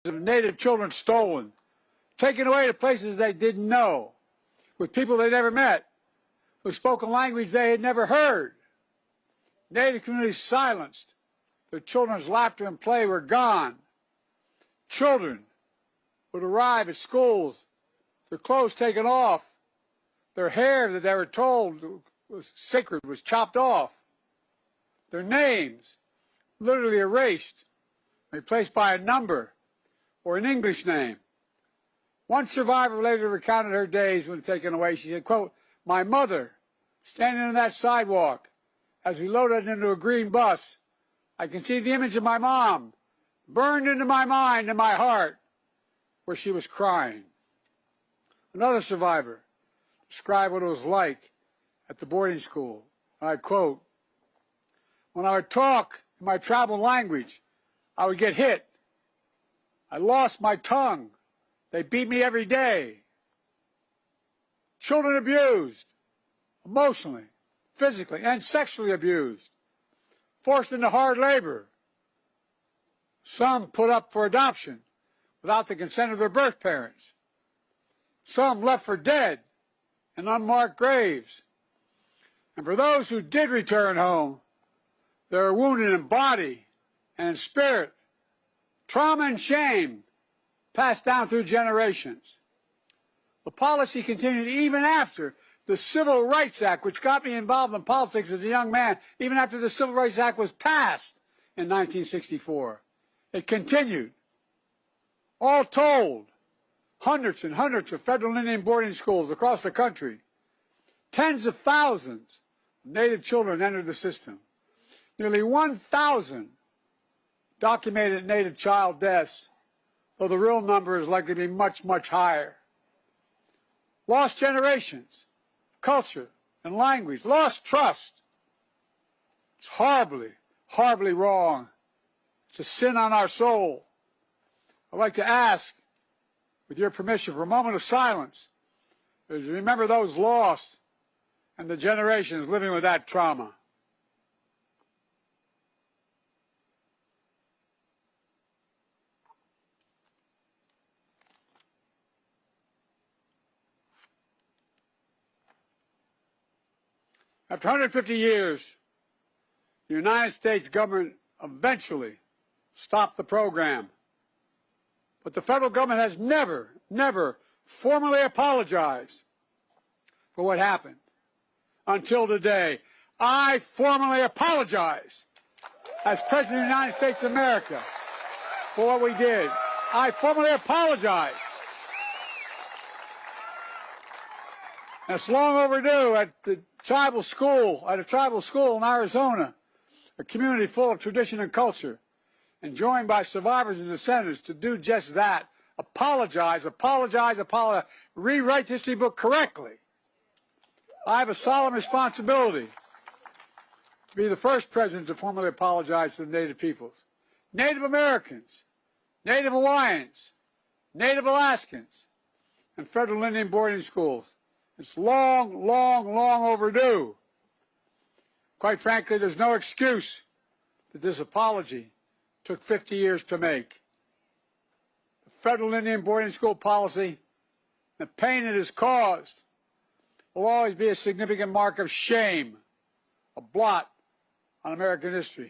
of Native children stolen, taken away to places they didn't know, with people they never met, who spoke a language they had never heard. Native communities silenced. Their children's laughter and play were gone. Children would arrive at schools, their clothes taken off, their hair that they were told was sacred was chopped off, their names literally erased, replaced by a number or an English name. One survivor later recounted her days when taken away. She said, quote, "My mother, standing on that sidewalk as we loaded into a green bus, I can see the image of my mom burned into my mind and my heart where she was crying." Another survivor described what it was like at the boarding school. I quote, "When I would talk in my tribal language, I would get hit. I lost my tongue. They beat me every day. Children abused, emotionally, physically, and sexually abused, forced into hard labor. Some put up for adoption without the consent of their birth parents. Some left for dead in unmarked graves. And for those who did return home, they were wounded in body and in spirit. Trauma and shame passed down through generations. The policy continued even after the Civil Rights Act, which got me involved in politics as a young man, even after the Civil Rights Act was passed in 1964. It continued. All told, hundreds and hundreds of federal Indian boarding schools across the country. Tens of thousands of Native children entered the system. Nearly 1,000 documented Native child deaths, though the real number is likely to be much, much higher. Lost generations, culture and language, lost trust. It's horribly, horribly wrong. It's a sin on our soul. I'd like to ask, with your permission, for a moment of silence, as we remember those lost and the generations living with that trauma. After 150 years, the United States government eventually stopped the program. But the federal government has never formally apologized for what happened until today. I formally apologize as President of the United States of America for what we did. I formally apologize. And it's long overdue. At a tribal school in Arizona, a community full of tradition and culture, and joined by survivors and descendants to do just that. Apologize, apologize, apologize. Rewrite the history book correctly. I have a solemn responsibility to be the first president to formally apologize to the Native peoples. Native Americans, Native Hawaiians, Native Alaskans, and federal Indian boarding schools. It's long, long, long overdue. Quite frankly, there's no excuse that this apology took 50 years to make. The federal Indian boarding school policy, the pain it has caused, will always be a significant mark of shame, a blot on American history.